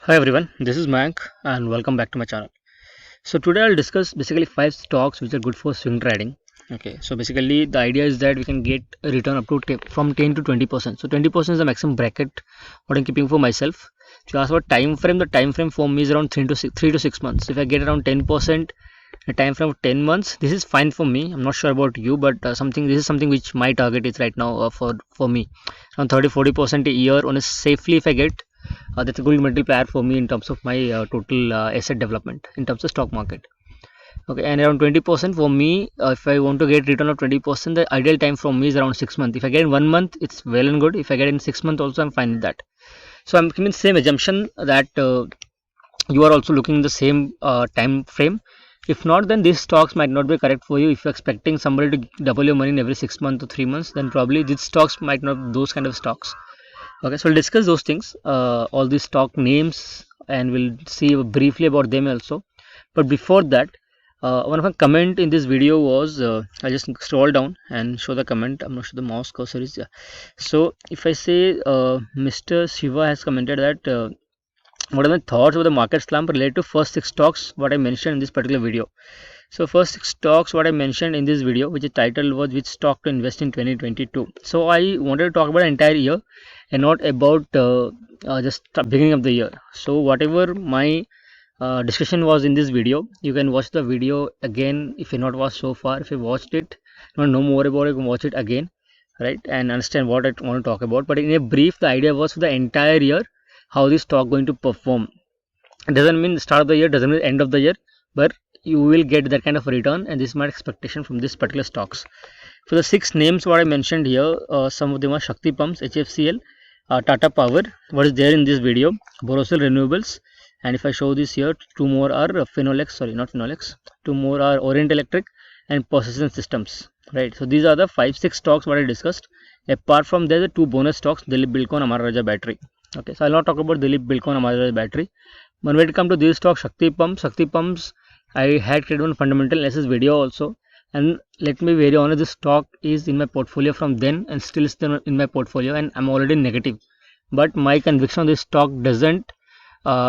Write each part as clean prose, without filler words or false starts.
Hi everyone, this is Mayank and welcome back to my channel. So today I'll discuss basically 5 stocks which are good for swing trading. Okay, so basically the idea is that we can get a return up to from 10 to 20%. So 20% is the maximum bracket what I'm keeping for myself. If you ask about time frame, the time frame for me is around 3 to 6 months. If I get around 10%, a time frame of 10 months, this is fine for me. I'm not sure about you, but this is something which my target is right now for me. Around 30-40% a year on a safely if I get that's a good multiplier for me in terms of my total asset development in terms of stock market. Okay, and around 20% for me, if I want to get return of 20%, the ideal time for me is around 6 months. If I get in 1 month, it's well and good. If I get in 6 months also, I'm fine with that. So I'm giving the same assumption that you are also looking the same time frame. If not, then these stocks might not be correct for you. If you're expecting somebody to double your money in every 6 months to 3 months, then probably these stocks might not be those kind of stocks. Okay, so we'll discuss those things, all these stock names, and we'll see briefly about them also. But before that, one of my comment in this video was I just scroll down and show the comment. I'm not sure the mouse cursor is. Yeah. So if I say Mr. Shiva has commented that what are my thoughts about the market slump related to first 6 stocks what I mentioned in this particular video. So first 6 stocks what I mentioned in this video, which is title was which stock to invest in 2022. So I wanted to talk about the entire year and not about just the beginning of the year. So whatever my discussion was in this video, you can watch the video again if you not watched so far. If you watched it, you want to know more about it, you can watch it again, right, and understand what I want to talk about. But in a brief, the idea was for the entire year how this stock going to perform. It doesn't mean start of the year, doesn't mean end of the year, but you will get that kind of return, and this is my expectation from this particular stocks. For the 6 names what I mentioned here, some of them are Shakti Pumps, HFCL, Tata Power, what is there in this video, Borosil Renewables, and if I show this here, 2 more are Phenolex, sorry, not Phenolex, 2 more are Orient Electric and Precision Systems, right? So these are the 5-6 stocks what I discussed. Apart from there, the 2 bonus stocks, Dilip Bilcon, Amara Raja Battery. Okay, so I'll not talk about Dilip Bilcon, Amara Raja Battery. But when it comes to these stocks, Shakti Pumps, I had created one fundamental analysis video also, and let me be very honest, this stock is in my portfolio from then and still is in my portfolio, and I'm already negative. But my conviction on this stock doesn't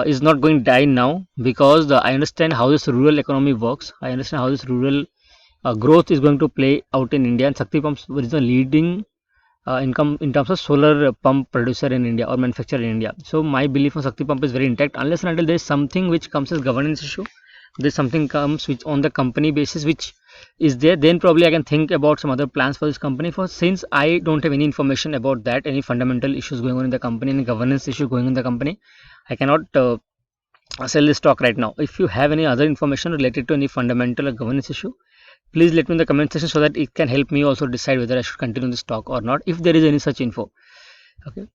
is not going to die now, because I understand how this rural economy works. I understand how this rural growth is going to play out in India, and Shakti Pumps is the leading income in terms of solar pump producer in India or manufacturer in India. So my belief on Shakti Pump is very intact unless and until there is something which comes as governance issue. There's something comes which on the company basis which is there, then probably I can think about some other plans for this company. For since I don't have any information about that, any fundamental issues going on in the company, any governance issue going on in the company, I cannot sell this stock right now. If you have any other information related to any fundamental or governance issue, please let me in the comment section so that it can help me also decide whether I should continue the stock or not if there is any such info. Okay,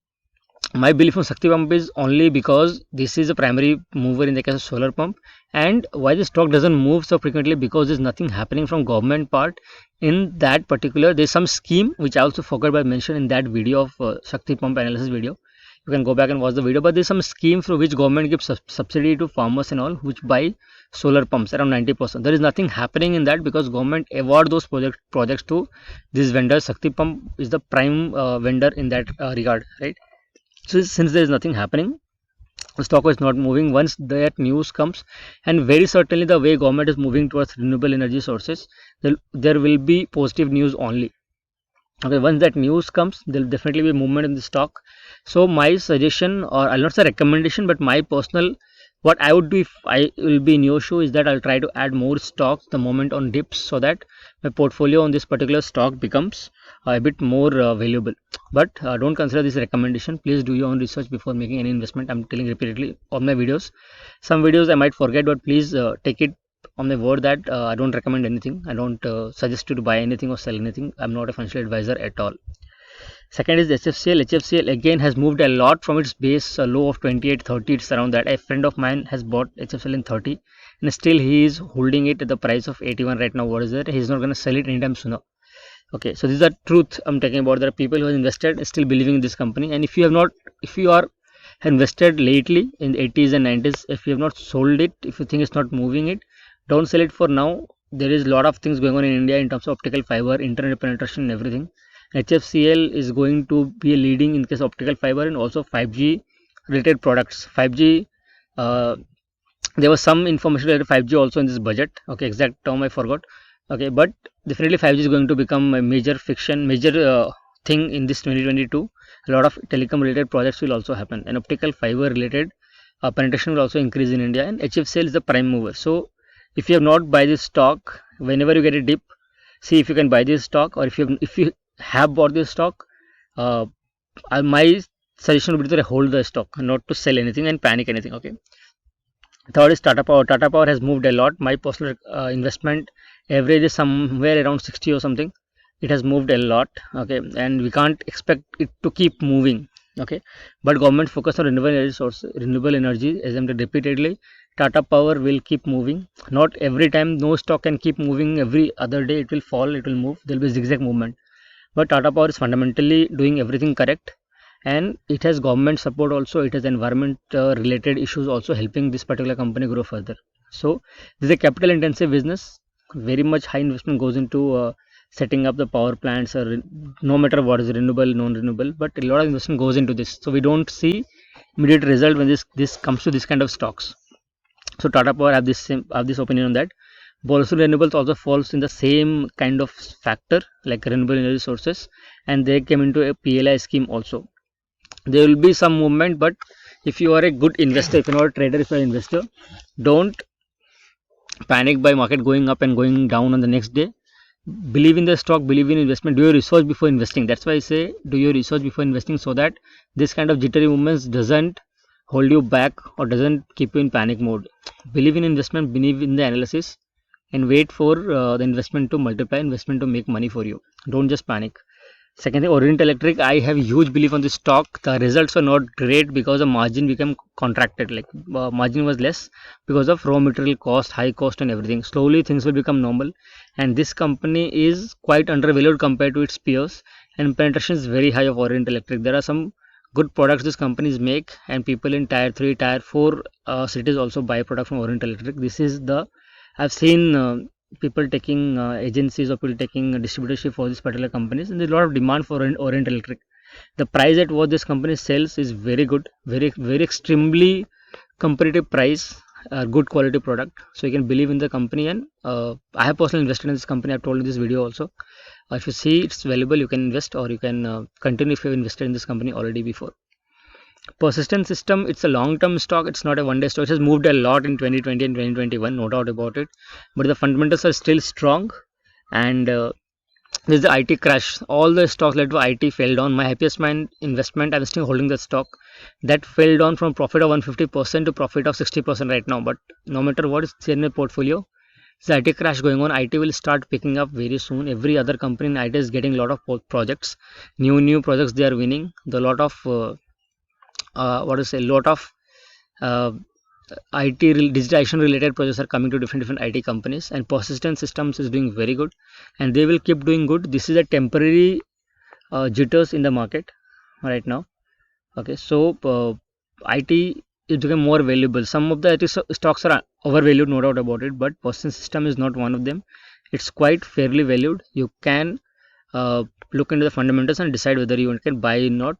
my belief on Shakti Pump is only because this is a primary mover in the case of solar pump, and why the stock doesn't move so frequently, because there's nothing happening from government part in that particular. There's some scheme which I also forgot by mention in that video of Shakti Pump analysis video. You can go back and watch the video, but there's some scheme through which government gives subsidy to farmers and all which buy solar pumps around 90%. There is nothing happening in that because government award those projects to this vendor. Shakti Pump is the prime vendor in that regard, right? So since there is nothing happening, the stock is not moving. Once that news comes, and very certainly the way government is moving towards renewable energy sources, there will be positive news only. Okay, once that news comes, there will definitely be movement in the stock. So my suggestion, or I'll not say recommendation, but my personal, what I would do if I will be in your shoe, is that I'll try to add more stocks the moment on dips, so that my portfolio on this particular stock becomes a bit more valuable. But don't consider this recommendation. Please do your own research before making any investment. I'm telling repeatedly on my videos. Some videos I might forget, but please take it on my word that I don't recommend anything. I don't suggest you to buy anything or sell anything. I'm not a financial advisor at all. Second is HFCL. HFCL again has moved a lot from its base low of 28.30. It's around that. A friend of mine has bought HFCL in 30, and still he is holding it at the price of 81 right now. What is that? He's not going to sell it anytime sooner. Okay, so this is the truth I'm talking about. There are people who have invested still believing in this company, and if you have not, if you are invested lately in the 80s and 90s, if you have not sold it, if you think it's not moving it, don't sell it for now. There is a lot of things going on in India in terms of optical fiber, internet penetration and everything. HFCL is going to be leading in case of optical fiber and also 5G related products. 5G uh, there was some information related to 5G also in this budget. Okay, exact term I forgot. Okay, but definitely 5G is going to become a major thing in this 2022. A lot of telecom related projects will also happen, and optical fiber related penetration will also increase in India, and HFCL is the prime mover. So if you have not buy this stock, whenever you get a dip, see if you can buy this stock, or if you have bought this stock, uh, my suggestion would be to hold the stock, not to sell anything and panic anything. Okay. Third is Tata Power. Tata Power has moved a lot. My personal investment average is somewhere around 60 or something. It has moved a lot. Okay, and we can't expect it to keep moving. Okay, but government focus on renewable energy source, renewable energy, as I said repeatedly. Tata Power will keep moving. Not every time. No stock can keep moving every other day. It will fall. It will move. There will be zigzag movement. But Tata Power is fundamentally doing everything correct, and it has government support also. It has environment related issues also helping this particular company grow further. So this is a capital intensive business. Very much high investment goes into setting up the power plants, or no matter what is renewable, non-renewable, but a lot of investment goes into this. So we don't see immediate result when this comes to this kind of stocks. So Tata Power have this opinion on that. Bolson Renewables also falls in the same kind of factor like renewable energy sources, and they came into a PLI scheme also. There will be some movement, but if you are a good investor, if you're not a trader, if you're an investor, don't panic by market going up and going down on the next day. Believe in the stock, believe in investment, do your research before investing. That's why I say do your research before investing, so that this kind of jittery movements doesn't hold you back or doesn't keep you in panic mode. Believe in investment, believe in the analysis, and wait for the investment to multiply, investment to make money for you. Don't just panic. Second thing, Orient Electric, I have huge belief on this stock. The results were not great because the margin became contracted. Like margin was less because of raw material cost, high cost, and everything. Slowly things will become normal, and this company is quite undervalued compared to its peers. And penetration is very high of Orient Electric. There are some good products these companies make, and people in tier 3, tier 4 cities also buy product from Orient Electric. This is the I've seen people taking agencies or people taking distributorship for these particular companies, and there's a lot of demand for Orient Electric. The price at what this company sells is very good, very extremely competitive price, good quality product. So you can believe in the company, and I have personally invested in this company. I've told in this video also. If you see it's valuable, you can invest, or you can continue if you've invested in this company already before. Persistent system, it's a long term stock, it's not a one day stock. It has moved a lot in 2020 and 2021, no doubt about it, but the fundamentals are still strong. And there's the IT crash. All the stocks led to IT fell down. My happiest mind investment, I'm still holding the stock, that fell down from profit of 150% to profit of 60% right now. But no matter what is there in the portfolio, the IT crash going on. IT will start picking up very soon. Every other company in IT is getting a lot of projects, new projects they are winning. The lot of lot of uh, IT digitization related projects are coming to different IT companies, and persistent systems is doing very good, and they will keep doing good. This is a temporary jitters in the market right now. Okay, so IT is becoming more valuable. Some of the IT stocks are overvalued, no doubt about it, but persistent system is not one of them. It's quite fairly valued. You can look into the fundamentals and decide whether you can buy or not.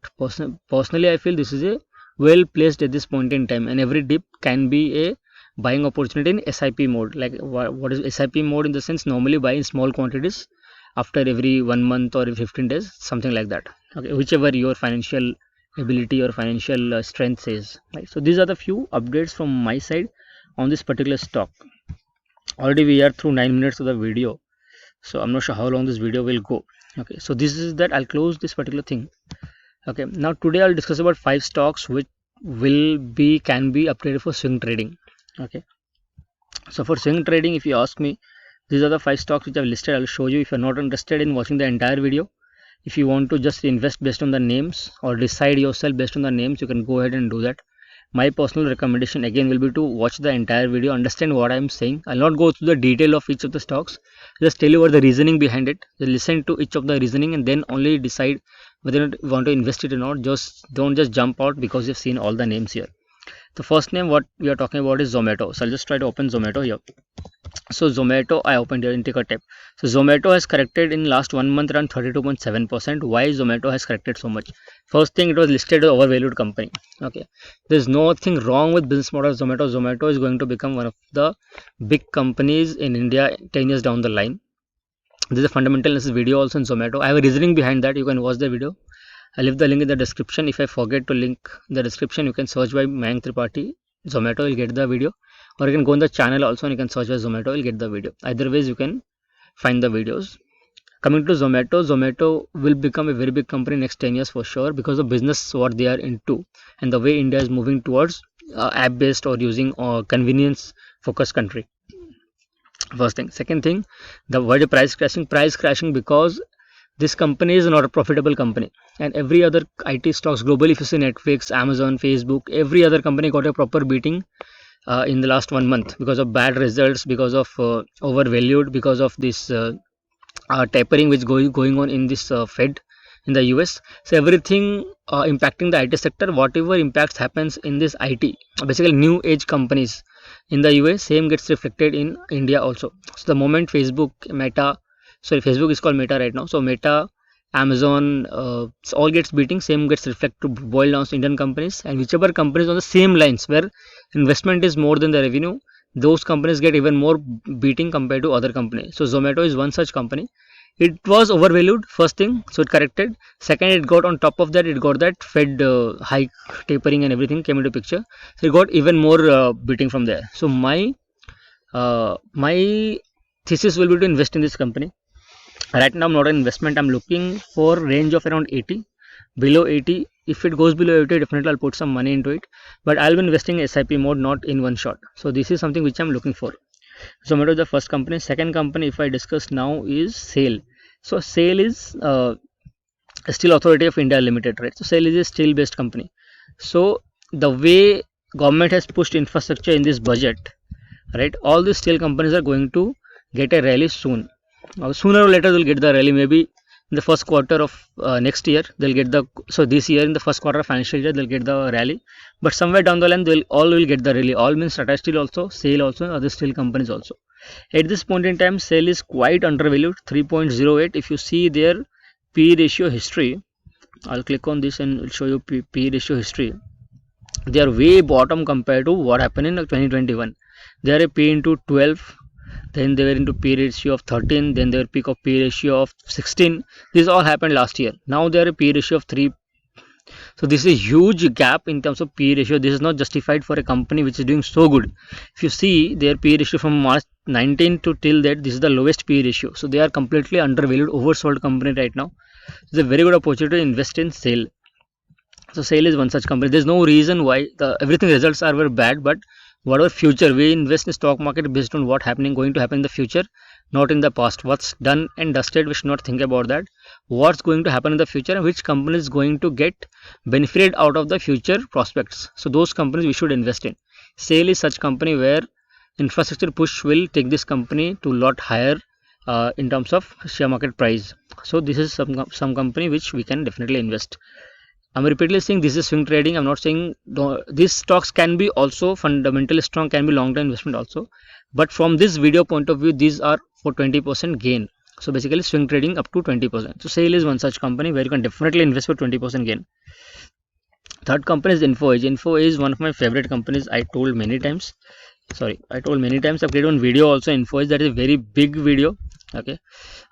Personally, I feel this is a well placed at this point in time, and every dip can be a buying opportunity in SIP mode. Like what is SIP mode? In the sense, normally buy in small quantities after every 1 month or every 15 days, something like that. Okay, whichever your financial ability or financial strength says. Right. So these are the few updates from my side on this particular stock. Already we are through 9 minutes of the video, so I'm not sure how long this video will go. Okay, so this is that. I'll close this particular thing. Okay, now today I'll discuss about 5 stocks which can be updated for swing trading. Okay, so for swing trading, if you ask me, these are the 5 stocks which I've listed. I'll show you. If you're not interested in watching the entire video, if you want to just invest based on the names or decide yourself based on the names, you can go ahead and do that. My personal recommendation again will be to watch the entire video, understand what I'm saying. I'll not go through the detail of each of the stocks, just tell you what the reasoning behind it. Just listen to each of the reasoning and then only decide whether you want to invest it or not. Don't just jump out because you've seen all the names here. The first name what we are talking about is Zometro. So I'll just try to open Zometro here. So Zometro, I opened your indicator tab. So Zometro has corrected in last 1 month around 32.7%. Why Zometro has corrected so much? First thing, it was listed as overvalued company. Okay, there's nothing wrong with business model of Zometro. Zometro is going to become one of the big companies in India 10 years down the line. There's a fundamental analysis video also in Zometro. I have a reasoning behind that. You can watch the video. I'll leave the link in the description. If I forget to link the description, you can search by Mayank Tripathi Zometro, you'll get the video, or you can go on the channel also and you can search by Zometro, you'll get the video. Either ways, you can find the videos. Coming to Zometro, Zometro will become a very big company next 10 years for sure, because of business what they are into and the way India is moving towards app based or using convenience focused country. First thing. Second thing, the why the price crashing because this company is not a profitable company, and every other IT stocks globally, if you see Netflix, Amazon, Facebook, every other company got a proper beating in the last 1 month because of bad results, because of overvalued, because of this tapering which going on in this Fed in the US. So everything impacting the IT sector. Whatever impacts happens in this IT, basically new age companies in the US, same gets reflected in India also. So the moment Facebook, Meta, sorry, Facebook is called Meta right now. So Meta, Amazon, all gets beating, same gets reflected to boil down to Indian companies, and whichever companies on the same lines where investment is more than the revenue, those companies get even more beating compared to other companies. So Zometro is one such company. It was overvalued, first thing, so it corrected. Second, it got on top of that, it got that Fed hike, tapering and everything came into picture, so it got even more beating from there. So my thesis will be to invest in this company. Right now I'm not an investment, I'm looking for range of around 80, below 80. If it goes below 80, definitely I'll put some money into it, but I'll be investing in SIP mode, not in one shot. So this is something which I'm looking for. Zometro is the first company. Second company, if I discuss now, is Sale. So Sale is Steel Authority of India Limited, right? So Sale is a steel based company. So the way government has pushed infrastructure in this budget, right, all these steel companies are going to get a rally soon. Sooner or later they'll get the rally, maybe in the first quarter of next year they'll get the, so this year in the first quarter of financial year they'll get the rally, but somewhere down the line they'll all will get the rally. All means Tata Steel also, Sale also, other steel companies also. At this point in time, Sale is quite undervalued, 3.08. If you see their P ratio history, I'll click on this and show you P ratio history. They are way bottom compared to what happened in 2021. They are a P into 12, then they were into P ratio of 13, then they were peak of P ratio of 16. This all happened last year. Now they are a P ratio of 3. So this is a huge gap in terms of P ratio. This is not justified for a company which is doing so good. If you see their P ratio from March 19 to till that, this is the lowest P ratio. So they are completely undervalued, oversold company right now. It's a very good opportunity to invest in Sale. So Sale is one such company. There's no reason why the everything results are very bad, but whatever future we invest in stock market based on what happening going to happen in the future, not in the past. What's done and dusted, we should not think about that. What's going to happen in the future and which company is going to get benefited out of the future prospects. So those companies we should invest in. Sale is such company where infrastructure push will take this company to lot higher in terms of share market price. So this is some company which we can definitely invest. I'm repeatedly saying this is swing trading. I'm not saying these stocks can be also fundamentally strong, can be long-term investment also. But from this video point of view, these are for 20% gain. So basically swing trading up to 20%. So Sale is one such company where you can definitely invest for 20% gain. Third company is InfoEdge. InfoEdge is one of my favorite companies. I told many times. I've created one video also. InfoEdge, that is a very big video. Okay,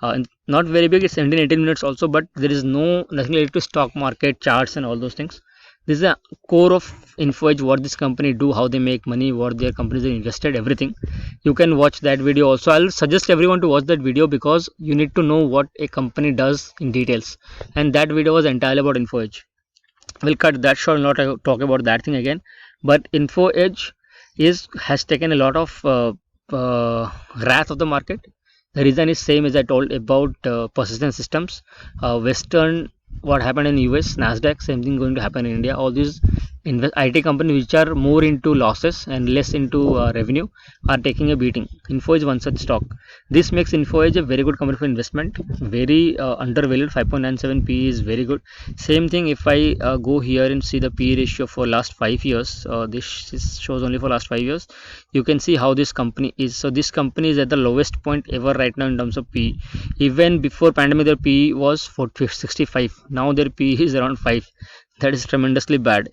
and not very big, it's 17-18 minutes also, but there is nothing related to stock market charts and all those things. This is a core of InfoEdge, what this company do, how they make money, what their companies are invested, everything. You can watch that video also. I'll suggest everyone to watch that video because you need to know what a company does in details, and that video was entirely about InfoEdge. We'll cut that short, not talk about that thing again. But InfoEdge has taken a lot of wrath of the market. The reason is same as I told about persistent systems. Western, what happened in US, Nasdaq, same thing going to happen in India. All these IT companies which are more into losses and less into revenue are taking a beating. Info is one such stock. This makes Info Edge a very good company for investment. Very undervalued. 5.97 P is very good. Same thing if I go here and see the P ratio for last 5 years. This shows only for last 5 years. You can see how this company is. So this company is at the lowest point ever right now in terms of P. Even before pandemic, their P was 65. Now their P is around 5. That is tremendously bad.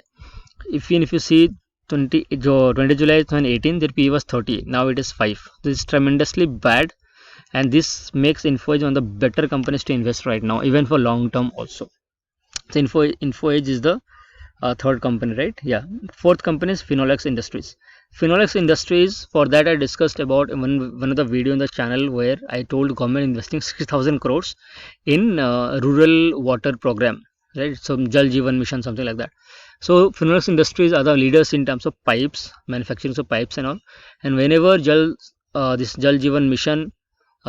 If you see 20 July 2018, their P was 30. Now it is 5. This is tremendously bad, and this makes Info Edge one of the better companies to invest right now, even for long term also. So Info Edge is the third company, right? Yeah. Fourth company is Finolex Industries. Finolex Industries, for that I discussed about one of the video in the channel where I told government investing 60,000 crores in rural water program, right? Some Jal Jeevan mission, something like that. So Finolex Industries are the leaders in terms of pipes, manufacturing of pipes and all. And whenever this Jal Jeevan mission,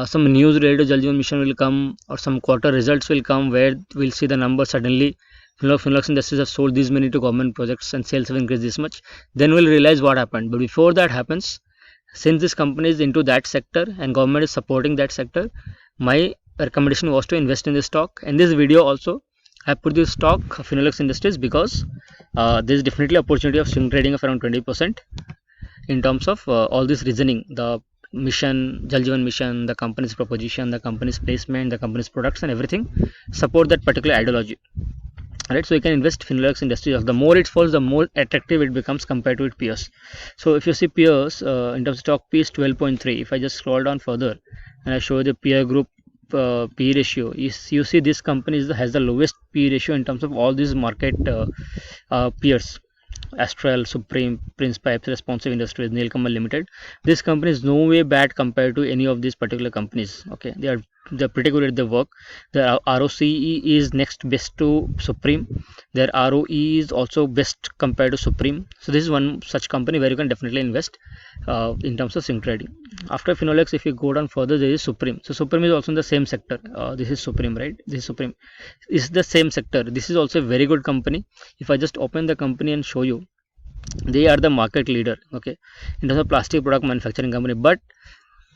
some news related to Jal Jeevan mission will come, or some quarter results will come where we'll see the number suddenly Finolex Industries have sold this many to government projects and sales have increased this much, then we'll realize what happened. But before that happens, since this company is into that sector and government is supporting that sector, my recommendation was to invest in this stock. In this video also, I put this stock Finolex Industries because there is definitely opportunity of swing trading of around 20% in terms of all this reasoning, the mission, Jal Jeevan mission, the company's proposition, the company's placement, the company's products and everything support that particular ideology. Right, so you can invest Finolex Industries. The more it falls, the more attractive it becomes compared to its peers. So if you see peers in terms of stock, P is 12.3. If I just scroll down further and I show you the peer group P ratio, you see this company has the lowest P ratio in terms of all these market peers. Astral, Supreme, Prince Pipes, Responsive Industries, Nilkamal Limited. This company is no way bad compared to any of these particular companies. Okay, they're pretty good at their work. Their ROCE is next best to Supreme. Their ROE is also best compared to Supreme. So this is one such company where you can definitely invest in terms of swing trading. After Finolex, if you go down further, there is Supreme. So Supreme is also in the same sector. This is Supreme, right? This is Supreme. It's the same sector. This is also a very good company. If I just open the company and show you, they are the market leader, okay, in terms of plastic product manufacturing company. But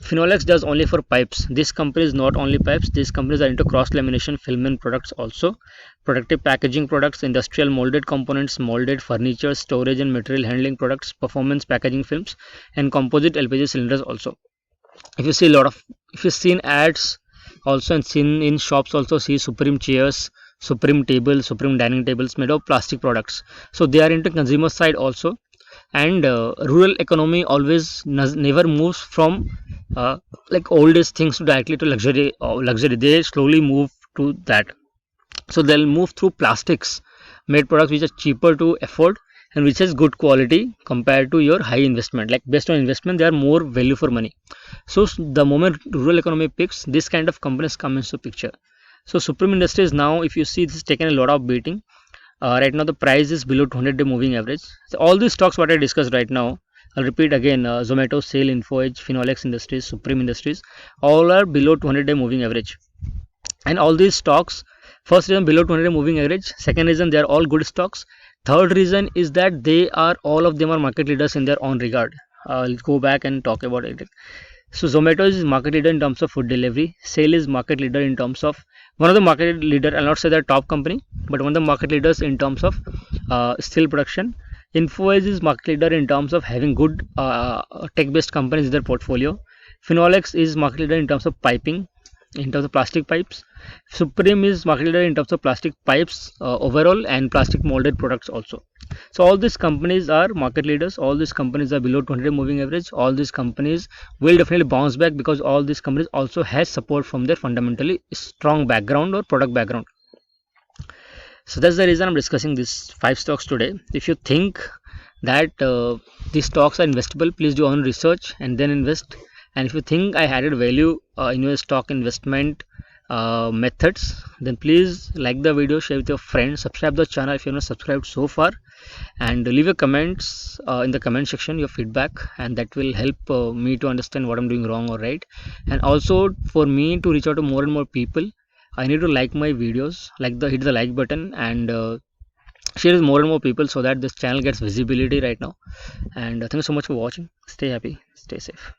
Finolex does only for pipes. This company is not only pipes. These companies are into cross lamination film and products also, protective packaging products, industrial molded components, molded furniture, storage and material handling products, performance packaging films, and composite LPG cylinders also. If you see if you've seen ads also and seen in shops also, see Supreme chairs, Supreme tables, Supreme dining tables made of plastic products. So they are into consumer side also. And rural economy always never moves from like oldest things directly to luxury. They slowly move to that. So they'll move through plastics made products which are cheaper to afford and which has good quality compared to your high investment. Like based on investment, they are more value for money. So the moment rural economy picks, this kind of companies come into picture. So Supreme Industries now, if you see, this is taken a lot of beating. Right now the price is below 200-day moving average. So all these stocks what I discussed right now, I'll repeat again, Zometro, Sale, Info Edge, Finolex Industries, Supreme Industries, all are below 200-day moving average. And all these stocks, first reason below 200-day moving average, second reason they are all good stocks, third reason is that they are, all of them are market leaders in their own regard. I'll go back and talk about it. So Zometro is market leader in terms of food delivery. Sale is market leader in terms of, one of the market leader, I'll not say that top company, but one of the market leaders in terms of steel production. Info Edge is market leader in terms of having good tech based companies in their portfolio. Finolex is market leader in terms of piping, in terms of plastic pipes. Supreme is market leader in terms of plastic pipes overall, and plastic molded products also. So all these companies are market leaders. All these companies are below 200 moving average. All these companies will definitely bounce back because all these companies also has support from their fundamentally strong background or product background. So that's the reason I'm discussing these 5 stocks today. If you think that these stocks are investable, please do your own research and then invest. And if you think I added value in your stock investment methods, then please like the video, share with your friends, subscribe the channel if you're not subscribed so far, and leave your comments in the comment section, your feedback, and that will help me to understand what I'm doing wrong or right. And also for me to reach out to more and more people, I need to like my videos, hit the like button, and share with more and more people so that this channel gets visibility right now. And thank you so much for watching. Stay happy, stay safe.